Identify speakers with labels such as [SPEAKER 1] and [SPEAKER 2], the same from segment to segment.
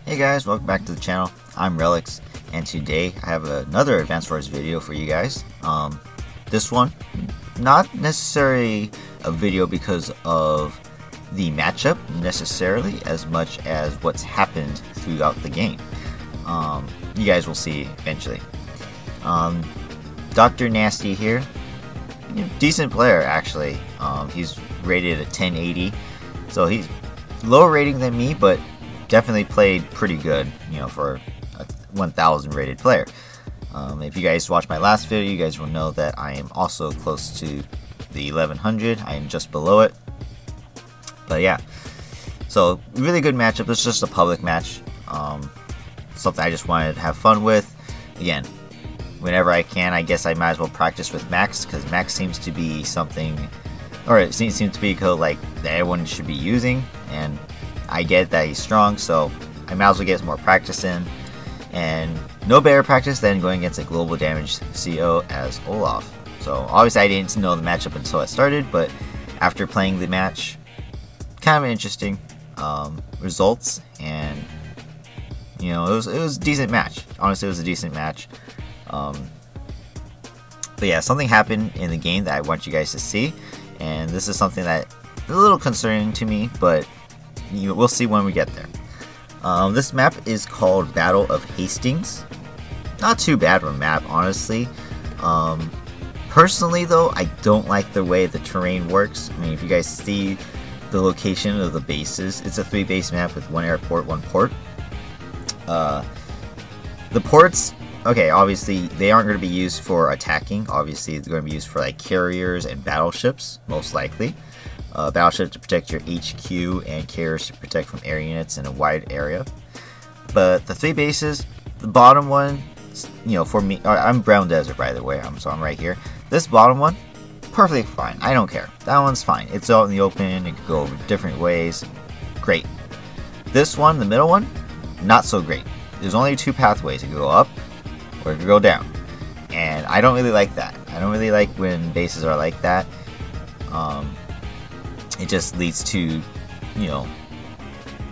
[SPEAKER 1] Hey guys, welcome back to the channel. I'm Relyks, and today I have another Advanced Wars video for you guys. This one, not necessarily a video because of the matchup necessarily, as much as what's happened throughout the game. You guys will see eventually. DrNasty here, decent player actually. He's rated at 1080, so he's lower rating than me, but definitely played pretty good, for a 1000 rated player. If you guys watched my last video, you guys will know that I am also close to the 1100. I am just below it. But yeah, so really good matchup. It's just a public match. Something I just wanted to have fun with. Again, whenever I can, I guess I might as well practice with Max, because Max seems to be something, or it seems to be a code like that everyone should be using, and I get that he's strong, so I might as well get some more practice in. And no better practice than going against a global damage CO as Olaf. So obviously I didn't know the matchup until I started, but after playing the match, kind of interesting results, and it was a decent match. Honestly, it was a decent match. But yeah, something happened in the game that I want you guys to see, and this is something that is a little concerning to me, but we'll see when we get there. This map is called Battle of Hastings. Not too bad of a map, honestly. Personally though, I don't like the way the terrain works. I mean, if you guys see the location of the bases, it's a 3-base map with 1 airport, 1 port. The ports, okay, obviously they aren't going to be used for attacking. Obviously they're going to be used for like carriers and battleships, most likely. Battleship to protect your HQ, and carriers to protect from air units in a wide area. But the 3 bases, the bottom one, for me, I'm Brown Desert by the way, so I'm right here. This bottom one, perfectly fine. I don't care. That one's fine. It's out in the open. It could go different ways. Great. This one, the middle one, not so great. There's only 2 pathways. It could go up or it could go down, and I don't really like that. I don't really like when bases are like that. It just leads to,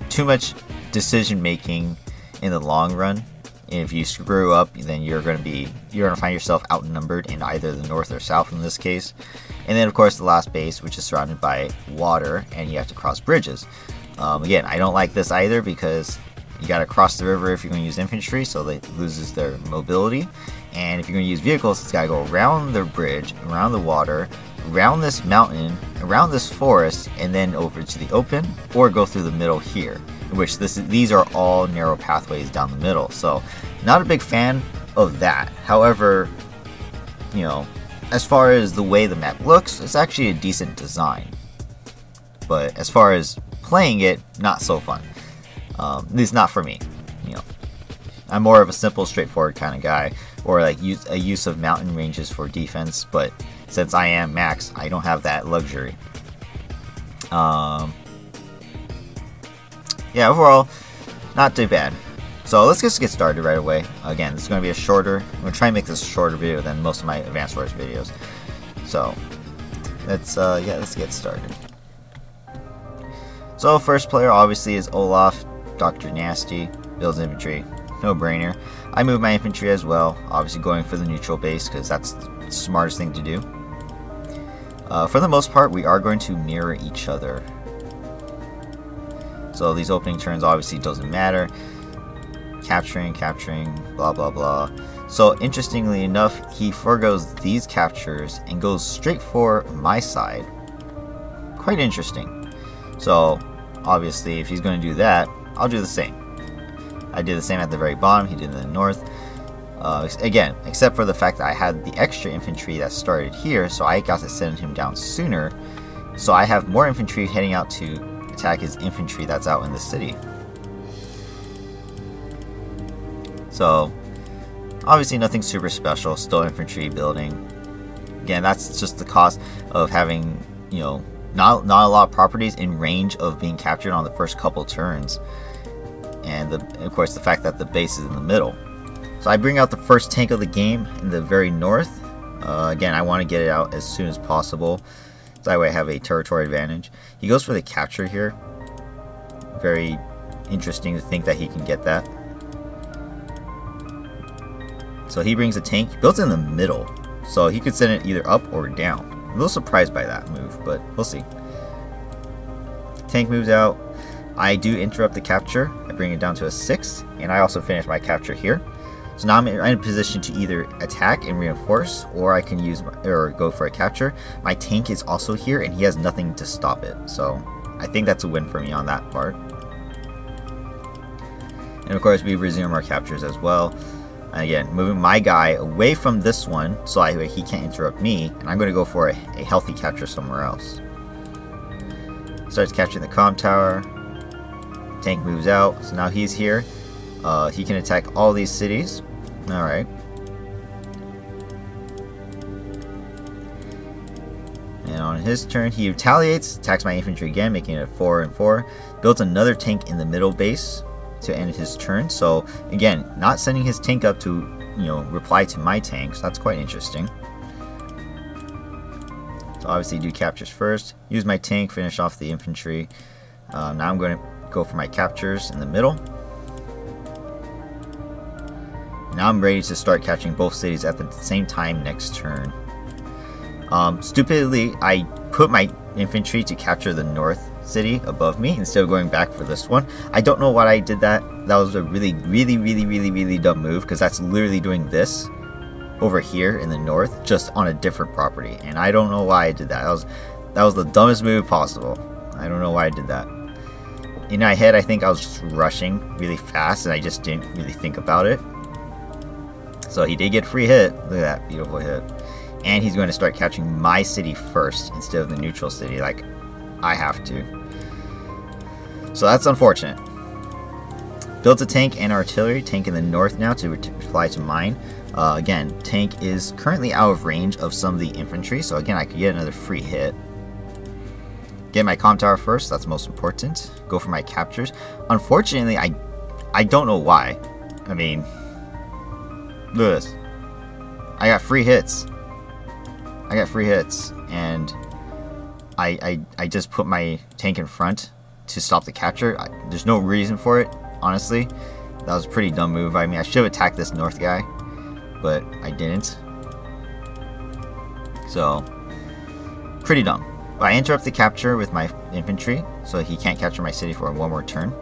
[SPEAKER 1] too much decision making in the long run. And if you screw up, then you're gonna find yourself outnumbered in either the north or south in this case. And then of course the last base, which is surrounded by water, and you have to cross bridges. Again, I don't like this either, because you gotta cross the river if you're gonna use infantry, so they loses their mobility. And if you're gonna use vehicles, it's gotta go around the bridge, around the water, around this mountain, around this forest, and then over to the open, or go through the middle here, in which these are all narrow pathways down the middle. So not a big fan of that. However, as far as the way the map looks, it's actually a decent design, but as far as playing it, not so fun. At least not for me. I'm more of a simple, straightforward kind of guy, or like a use of mountain ranges for defense, but since I am Max, I don't have that luxury. Yeah, overall, not too bad. So let's just get started right away. Again, this is going to be a shorter, I'm going to try and make this a shorter video than most of my Advanced Wars videos. So, let's get started. So first player obviously is Olaf. DrNasty, builds infantry, no brainer. I move my infantry as well, obviously going for the neutral base, because that's the smartest thing to do. For the most part, we are going to mirror each other. So these opening turns obviously doesn't matter. Capturing, blah blah blah. So interestingly enough, he forgoes these captures and goes straight for my side. Quite interesting. So obviously if he's going to do that, I'll do the same. I did the same at the very bottom, he did in the north. Again, except for the fact that I had the extra infantry that started here, so I got to send him down sooner. So I have more infantry heading out to attack his infantry that's out in the city. So obviously nothing super special, still infantry building. Again, that's just the cost of having, not a lot of properties in range of being captured on the first couple turns. And of course the fact that the base is in the middle. So I bring out the first tank of the game in the very north. Again, I want to get it out as soon as possible, so that way I have a territory advantage. He goes for the capture here. Very interesting to think that he can get that. So he brings a tank, built in the middle, so he could send it either up or down. I'm a little surprised by that move, but we'll see. Tank moves out. I do interrupt the capture. I bring it down to a 6, and I also finish my capture here. So now I'm in a position to either attack and reinforce, or I can use or go for a capture. My tank is also here, and he has nothing to stop it. So I think that's a win for me on that part. And of course, we resume our captures as well. And again, moving my guy away from this one so he can't interrupt me, and I'm going to go for a healthy capture somewhere else. Starts capturing the comm tower. Tank moves out, so now he's here. He can attack all these cities. Alright. And on his turn, he retaliates, attacks my infantry again, making it a 4 and 4. Built another tank in the middle base to end his turn. So again, not sending his tank up to, reply to my tank. So that's quite interesting. So obviously do captures first. Use my tank, finish off the infantry. Now I'm going to go for my captures in the middle. Now I'm ready to start capturing both cities at the same time next turn. Stupidly, I put my infantry to capture the north city above me instead of going back for this one. I don't know why I did that. That was a really dumb move, because that's literally doing this over here in the north, just on a different property. And I don't know why I did that. That was the dumbest move possible. I don't know why I did that. In my head, I think I was just rushing really fast, and I just didn't really think about it. So he did get free hit. Look at that beautiful hit. And he's going to start capturing my city first instead of the neutral city like I have to. So that's unfortunate. Built a tank and artillery. Tank in the north now to reply to mine. Again, tank is currently out of range of some of the infantry. So again, I could get another free hit. Get my comm tower first. That's most important. Go for my captures. Unfortunately, I don't know why. I mean, look at this. I got free hits. And I just put my tank in front to stop the capture. There's no reason for it, honestly. That was a pretty dumb move. I mean, I should have attacked this north guy, but I didn't. So, pretty dumb. But I interrupt the capture with my infantry, so he can't capture my city for one more turn.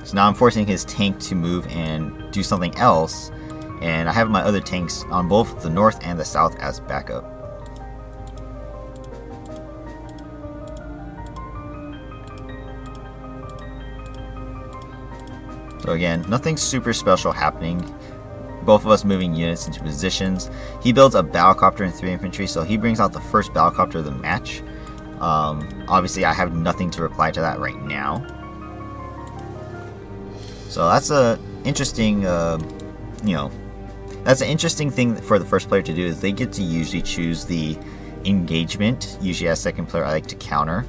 [SPEAKER 1] So now I'm forcing his tank to move and do something else. And I have my other tanks on both the north and the south as backup. So again, nothing super special happening. Both of us moving units into positions. He builds a battlecopter and 3 infantry, so he brings out the first battlecopter of the match. Obviously, I have nothing to reply to that right now. So that's a interesting, that's an interesting thing for the first player to do, is they get to usually choose the engagement. Usually as second player, I like to counter.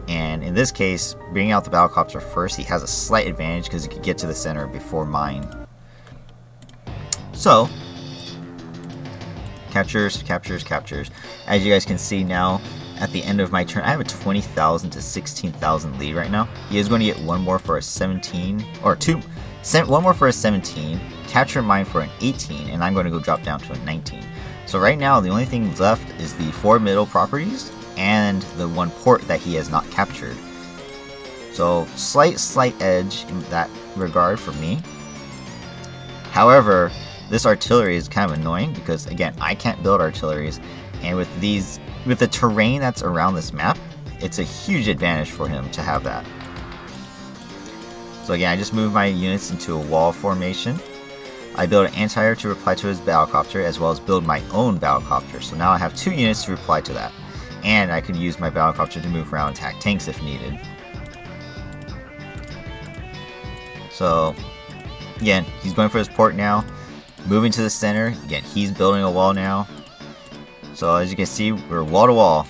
[SPEAKER 1] And in this case, bringing out the battlecopter first, he has a slight advantage because he could get to the center before mine. So, captures. As you guys can see now, at the end of my turn, I have a 20,000 to 16,000 lead right now. He is going to get one more for a 17, or one more for a 17, capture mine for an 18, and I'm going to go drop down to a 19. So right now, the only thing left is the 4 middle properties and the 1 port that he has not captured. So slight edge in that regard for me. However, this artillery is kind of annoying because, again, I can't build artilleries, and with the terrain that's around this map, it's a huge advantage for him to have that. So again, I just move my units into a wall formation. I build an anti-air to reply to his battlecopter, as well as build my own battlecopter. So now I have 2 units to reply to that. And I could use my battlecopter to move around and attack tanks if needed. So, again, he's going for his port now. Moving to the center. Again, he's building a wall now. So as you can see, we're wall to wall.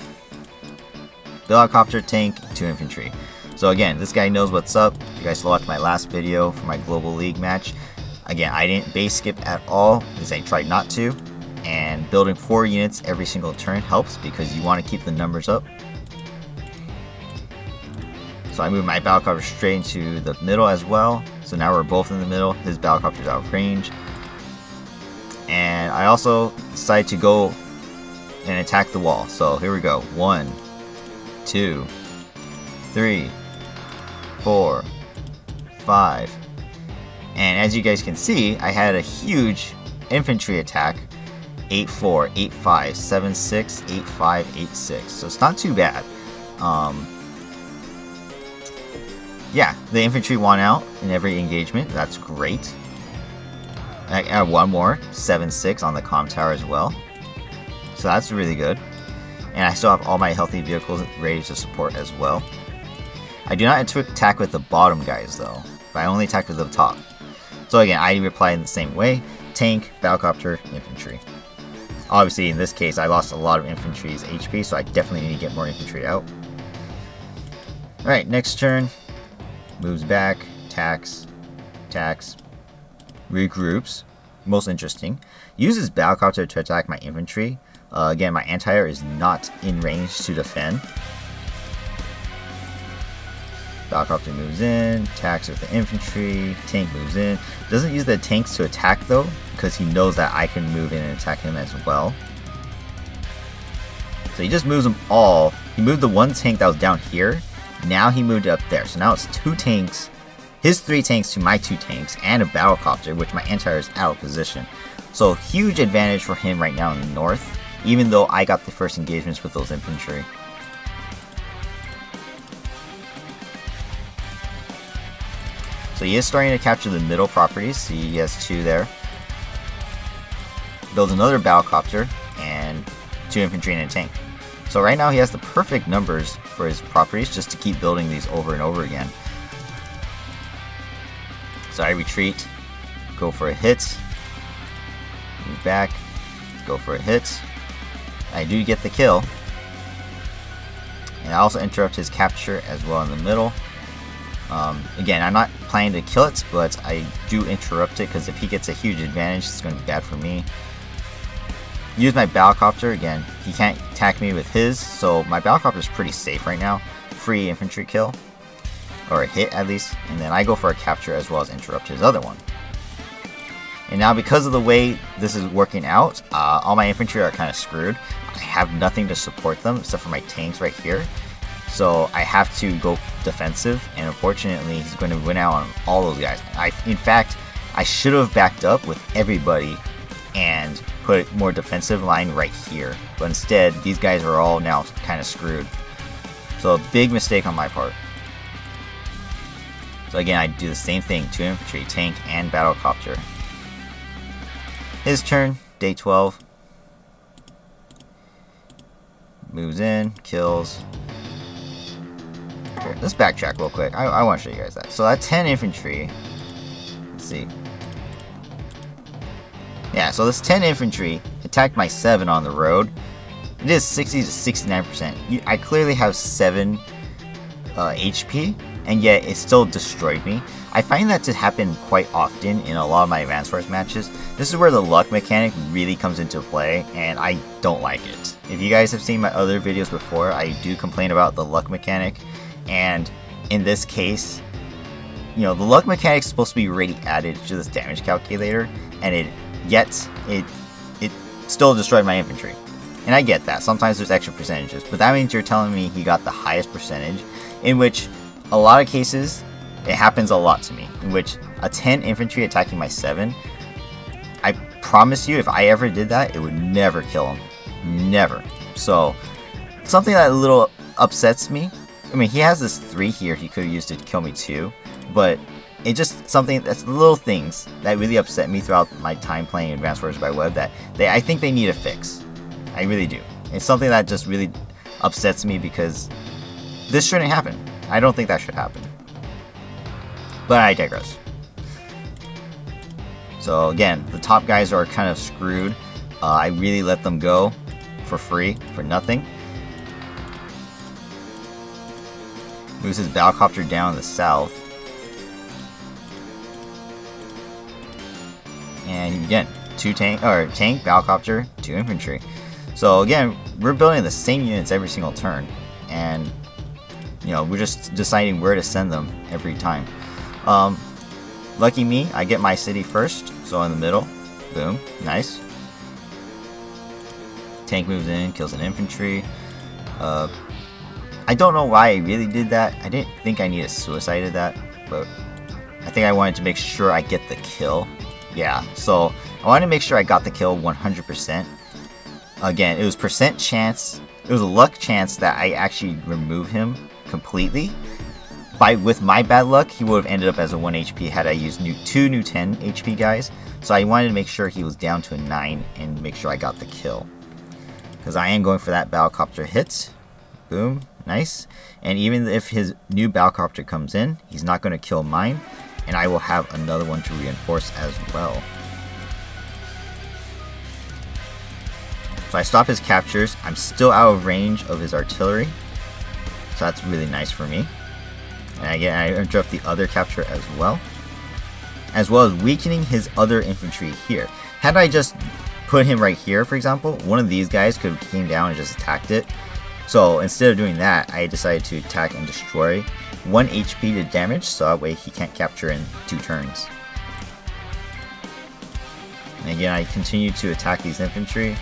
[SPEAKER 1] Battlecopter, tank, 2 infantry. So again, this guy knows what's up. You guys watched my last video for my Global League match. Again, I didn't base skip at all because I tried not to. And building 4 units every single turn helps because you want to keep the numbers up. So I move my battlecopter straight into the middle as well. So now we're both in the middle. His battlecopter's out of range. And I also decide to go and attack the wall. So here we go. 1, 2, 3, 4, 5. And as you guys can see, I had a huge infantry attack. 8-4, 8-5, 7-6, 8-5, 8-6. So it's not too bad. Yeah, the infantry won out in every engagement. That's great. I have one more, 7-6 on the comm tower as well. So that's really good. And I still have all my healthy vehicles ready to support as well. I do not attack with the bottom guys though, but I only attack with the top. So again, I reply in the same way. Tank, battlecopter, infantry. Obviously in this case I lost a lot of infantry's HP, so I definitely need to get more infantry out. Alright, next turn. Moves back, attacks, regroups. Most interesting. Uses battlecopter to attack my infantry. Again, my anti-air is not in range to defend. Battlecopter moves in, attacks with the infantry, tank moves in. Doesn't use the tanks to attack though, because he knows that I can move in and attack him as well. So he just moves them all. He moved the one tank that was down here. Now he moved up there. So now it's 2 tanks, his 3 tanks to my 2 tanks, and a battlecopter, which my anti-air is out of position. So huge advantage for him right now in the north, even though I got the first engagements with those infantry. So he is starting to capture the middle properties. See, he has 2 there. Builds another battlecopter and 2 infantry and a tank. So right now he has the perfect numbers for his properties just to keep building these over and over again. So I retreat, go for a hit, move back, go for a hit. I do get the kill. And I also interrupt his capture as well in the middle. Again, I'm not planning to kill it, but I do interrupt it because if he gets a huge advantage, it's going to be bad for me. Use my battlecopter. Again, he can't attack me with his, so my battlecopter is pretty safe right now. Free infantry kill, or a hit at least, and then I go for a capture as well as interrupt his other one. And now because of the way this is working out, all my infantry are kind of screwed. I have nothing to support them except for my tanks right here. So I have to go defensive, and unfortunately he's going to win out on all those guys. In fact, I should have backed up with everybody and put a more defensive line right here. But instead, these guys are all now kind of screwed. So a big mistake on my part. So again, I do the same thing, 2 infantry, tank, and battlecopter. His turn, day 12. Moves in, kills. Here, let's backtrack real quick. I want to show you guys that. So that 10 infantry, let's see. Yeah, so this 10 infantry attacked my 7 on the road. It is 60 to 69%. I clearly have 7 HP, and yet it still destroyed me. I find that to happen quite often in a lot of my Advanced Force matches. This is where the luck mechanic really comes into play, and I don't like it. If you guys have seen my other videos before, I do complain about the luck mechanic, and in this case, you know, the luck mechanic is supposed to be already added to this damage calculator, and yet it still destroyed my infantry. And I get that, sometimes there's extra percentages, but that means you're telling me he got the highest percentage, in which a lot of cases, it happens a lot to me, in which a 10 infantry attacking my 7, I promise you if I ever did that, it would never kill him. Never. So, something that a little upsets me, I mean, he has this 3 here he could have used to kill me too, but it's just something that's little things that really upset me throughout my time playing Advanced Forces by Web that I think they need a fix. I really do. It's something that just really upsets me because this shouldn't happen. I don't think that should happen. But I digress. So again, the top guys are kind of screwed. I really let them go for free, for nothing. Moves his battlecopter down in the south. And again, 2 tank, battlecopter, 2 infantry. So again, we're building the same units every single turn, and You know, we're just deciding where to send them every time. Lucky me, I get my city first, so in the middle. Boom, nice. Tank moves in, kills an infantry. I don't know why I really did that. I didn't think I needed suicided that, but I think I wanted to make sure I get the kill. Yeah, so I wanted to make sure I got the kill 100%. Again, it was percent chance, it was a luck chance that I actually remove him completely. With my bad luck, he would have ended up as a 1 HP had I used two new 10 HP guys. So I wanted to make sure he was down to a 9 and make sure I got the kill. Because I am going for that Battlecopter hit. Boom, nice. And even if his new Battlecopter comes in, he's not going to kill mine. And I will have another one to reinforce as well. So I stop his captures. I'm still out of range of his artillery. So that's really nice for me. And again, I interrupt the other capture as well as weakening his other infantry here. Had I just put him right here, for example, one of these guys could have came down and just attacked it. So instead of doing that, I decided to attack and destroy 1 HP to damage, so that way he can't capture in 2 turns. And again, I continue to attack these infantry,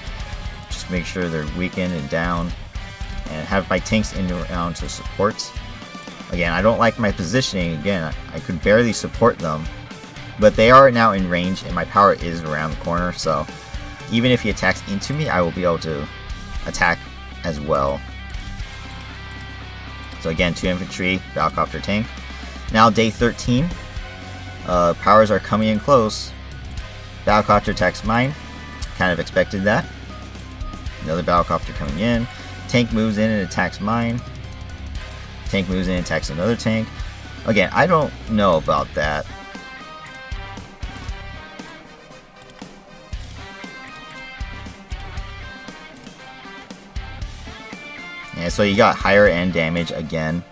[SPEAKER 1] just make sure they're weakened and down, and have my tanks in and around to support. Again, I don't like my positioning. Again, I could barely support them, but they are now in range and my power is around the corner, so even if he attacks into me, I will be able to attack as well. So again, 2 infantry, Battlecopter tank. Now day 13, powers are coming in close. Battlecopter attacks mine, kind of expected that. Another Battlecopter coming in, tank moves in and attacks mine. Tank moves in and attacks another tank. Again, I don't know about that. And so you got higher end damage again.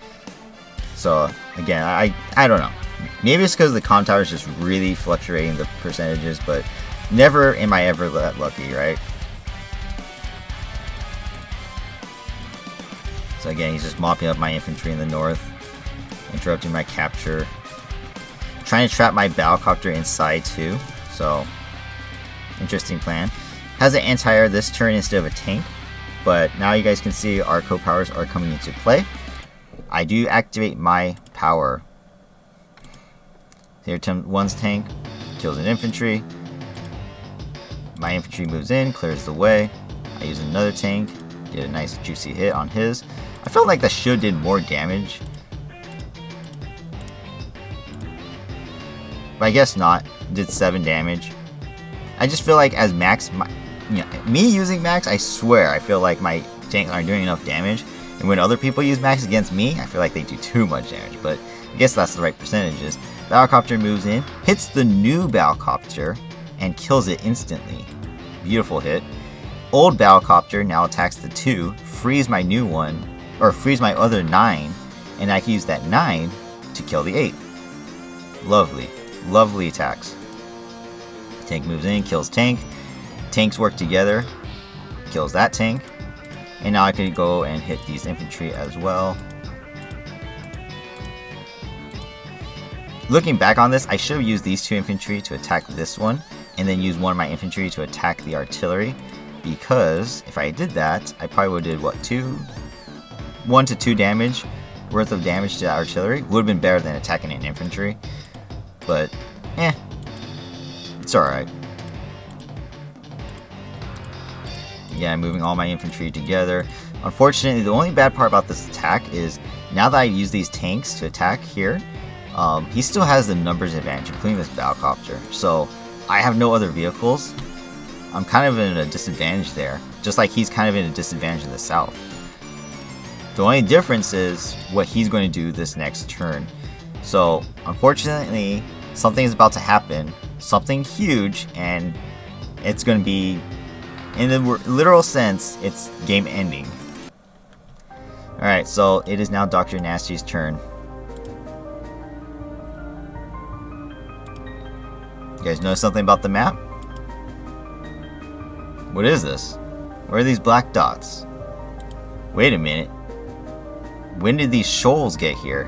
[SPEAKER 1] So again, I don't know. Maybe it's because the comm tower is just really fluctuating the percentages, but never am I ever that lucky, right? So again, he's just mopping up my infantry in the north, interrupting my capture, trying to trap my Battlecopter inside too. So interesting plan. Has an anti-air this turn instead of a tank, but now you guys can see our co-powers are coming into play. I do activate my power. Here, one's tank kills an infantry. My infantry moves in, clears the way. I use another tank, get a nice juicy hit on his. I felt like the shield did more damage, but I guess not. It did 7 damage. I just feel like as max, me using max, I swear I feel like my tanks aren't doing enough damage. And when other people use max against me, I feel like they do too much damage. But I guess that's the right percentages. Battlecopter moves in, hits the new Battlecopter, and kills it instantly. Beautiful hit. Old Battlecopter now attacks the 2, frees my new one, or frees my other 9, and I can use that 9 to kill the 8. Lovely. Lovely attacks. Tank moves in, kills tank. Tanks work together, kills that tank. And now I can go and hit these infantry as well. Looking back on this, I should have used these 2 infantry to attack this one, and then use one of my infantry to attack the artillery. Because if I did that, I probably would have did what, 1 to 2 damage worth of damage to that artillery. Would have been better than attacking an infantry. But, it's alright. Yeah, I'm moving all my infantry together. Unfortunately, the only bad part about this attack is now that I use these tanks to attack here, he still has the numbers advantage, including this Battlecopter. So I have no other vehicles. I'm kind of in a disadvantage there, just like he's kind of in a disadvantage in the south. The only difference is what he's going to do this next turn. So unfortunately, something is about to happen, something huge, and it's going to be, in the literal sense, it's game ending. Alright, so it is now DrNasty's turn. You guys notice something about the map? What is this? Where are these black dots? Wait a minute. When did these shoals get here?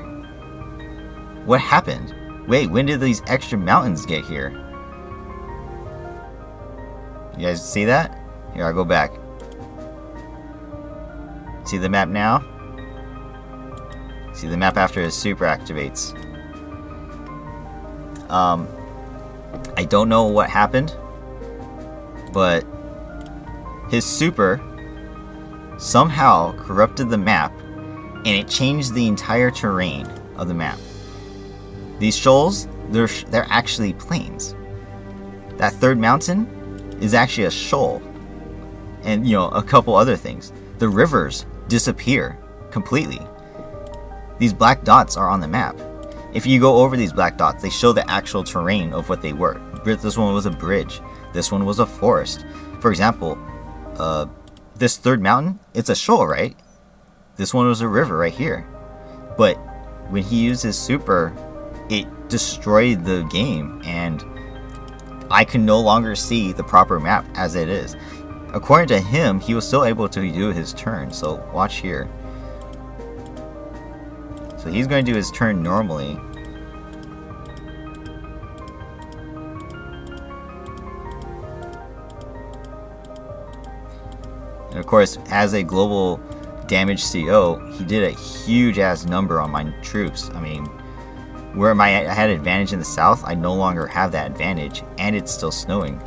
[SPEAKER 1] What happened? Wait, when did these extra mountains get here? You guys see that? Here, I'll go back. See the map now? See the map after his super activates. I don't know what happened, but his super somehow corrupted the map and it changed the entire terrain of the map. These shoals, they're actually plains. That third mountain is actually a shoal. And, you know, a couple other things. The rivers disappear completely. These black dots are on the map. If you go over these black dots, they show the actual terrain of what they were. This one was a bridge. This one was a forest. For example, this third mountain, it's a shoal, right? This one was a river right here. But when he used his super, it destroyed the game, and I can no longer see the proper map as it is. According to him, he was still able to do his turn, so watch here. So he's going to do his turn normally. And of course, as a global damage CO, he did a huge ass number on my troops. I mean, where I had advantage in the south, I no longer have that advantage, and it's still snowing.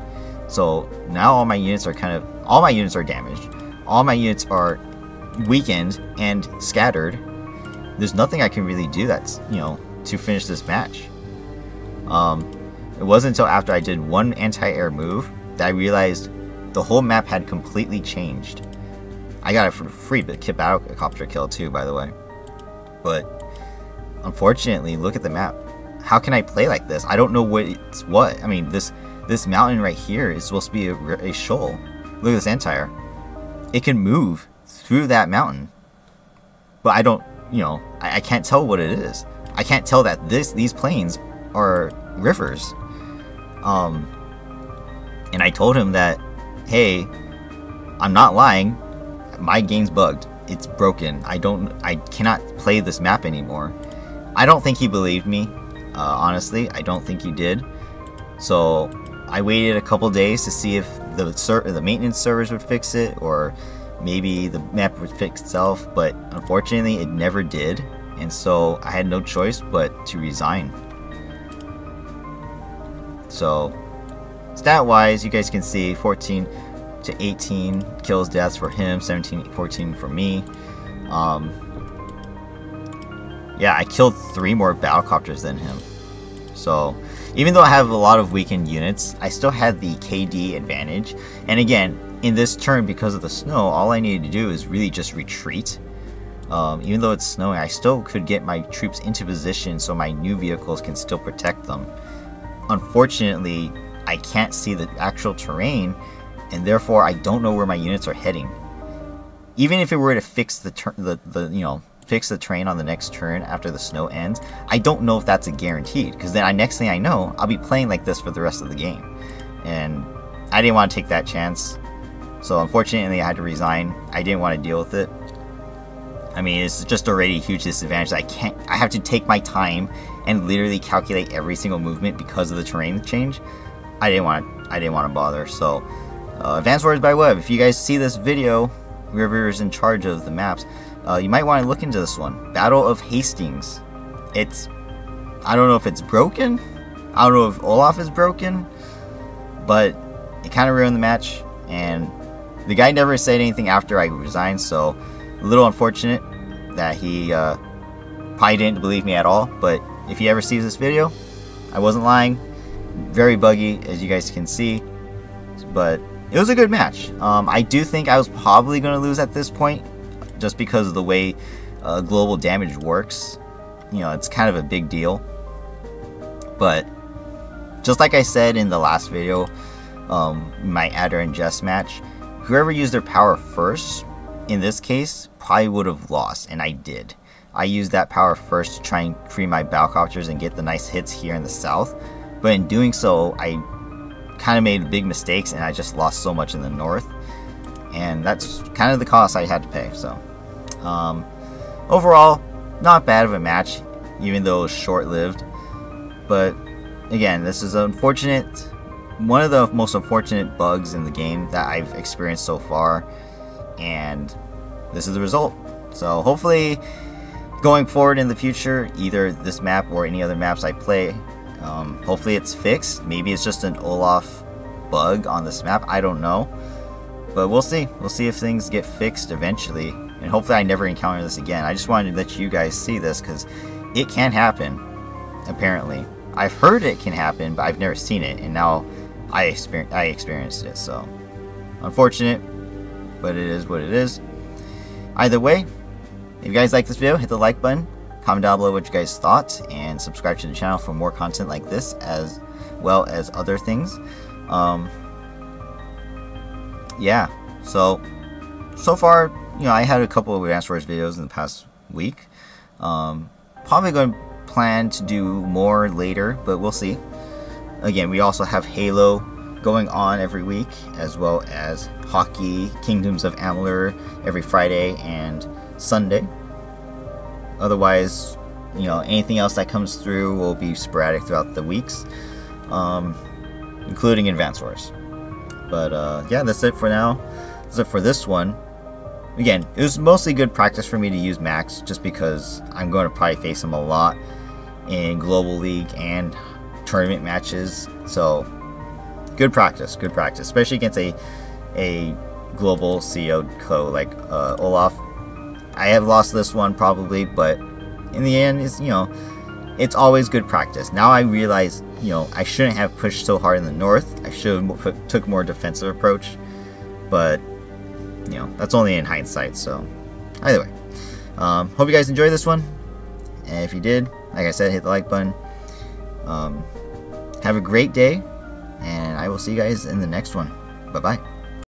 [SPEAKER 1] So now all my units are damaged. All my units are weakened and scattered. There's nothing I can really do that's, you know, to finish this match. It wasn't until after I did one anti-air move that I realized the whole map had completely changed. I got it for free, but battlecopter kill too, by the way. But unfortunately, look at the map. How can I play like this? I don't know what's what. I mean, this mountain right here is supposed to be a shoal. Look at this anti-air. It can move through that mountain, but I don't. You know, I can't tell what it is. I can't tell that these plains are rivers. And I told him that, hey, I'm not lying. My game's bugged. It's broken. I cannot play this map anymore. I don't think he believed me. Honestly, I don't think he did. So I waited a couple days to see if the maintenance servers would fix it, or maybe the map would fix itself, but unfortunately it never did, and so I had no choice but to resign. So stat wise, you guys can see 14 to 18 kills, deaths for him, 17-14 for me. Yeah, I killed 3 more battlecopters than him. So even though I have a lot of weakened units, I still had the KD advantage. And again, in this turn, because of the snow, all I needed to do is really just retreat. Even though it's snowing, I still could get my troops into position so my new vehicles can still protect them. Unfortunately, I can't see the actual terrain, and therefore I don't know where my units are heading. Even if it were to fix the terrain on the next turn after the snow ends, I don't know if that's a guaranteed, because then next thing I know, I'll be playing like this for the rest of the game, and I didn't want to take that chance. So unfortunately, I had to resign. I didn't want to deal with it. I mean, it's just already a huge disadvantage. I have to take my time and literally calculate every single movement because of the terrain change. I didn't want to bother. So, Advanced Wars by Web. If you guys see this video, whoever is in charge of the maps, you might want to look into this one. Battle of Hastings. I don't know if it's broken. I don't know if Olaf is broken, but it kind of ruined the match. And the guy never said anything after I resigned, so a little unfortunate that he probably didn't believe me at all. But if he ever sees this video, I wasn't lying. Very buggy, as you guys can see, but it was a good match. I do think I was probably going to lose at this point, just because of the way global damage works. You know, it's kind of a big deal. But just like I said in the last video, my Adder and Jess match, whoever used their power first, in this case, probably would have lost, and I did. I used that power first to try and free my battlecopters and get the nice hits here in the south, but in doing so, I kind of made big mistakes, and I just lost so much in the north, and that's kind of the cost I had to pay. So overall, not bad of a match, even though it was short-lived. But again, this is unfortunate. One of the most unfortunate bugs in the game that I've experienced so far, and this is the result. So hopefully, going forward in the future, either this map or any other maps I play, hopefully it's fixed. Maybe it's just an Olaf bug on this map. I don't know, but we'll see. We'll see if things get fixed eventually, and hopefully I never encounter this again. I just wanted to let you guys see this because it can happen. Apparently, I've heard it can happen, but I've never seen it, and now I experienced it. So unfortunate, but it is what it is. Either way, if you guys like this video, hit the like button, comment down below what you guys thought, and subscribe to the channel for more content like this, as well as other things. Yeah, so far, you know, I had a couple of Advanced Wars videos in the past week. Probably going to plan to do more later, but we'll see. Again, we also have Halo going on every week, as well as Hockey, Kingdoms of Amalur every Friday and Sunday. Otherwise, you know, anything else that comes through will be sporadic throughout the weeks, including Advanced Wars. But yeah, that's it for now. That's it for this one. Again, it was mostly good practice for me to use Max, just because I'm going to probably face him a lot in Global League and tournament matches. So good practice, especially against a global CO like Olaf. I have lost this one probably, but in the end, it's, you know, it's always good practice. Now I realize, you know, I shouldn't have pushed so hard in the north. I should have took more defensive approach, but you know, that's only in hindsight. So either way, hope you guys enjoyed this one, and if you did, like I said, hit the like button. Have a great day, and I will see you guys in the next one. Bye bye.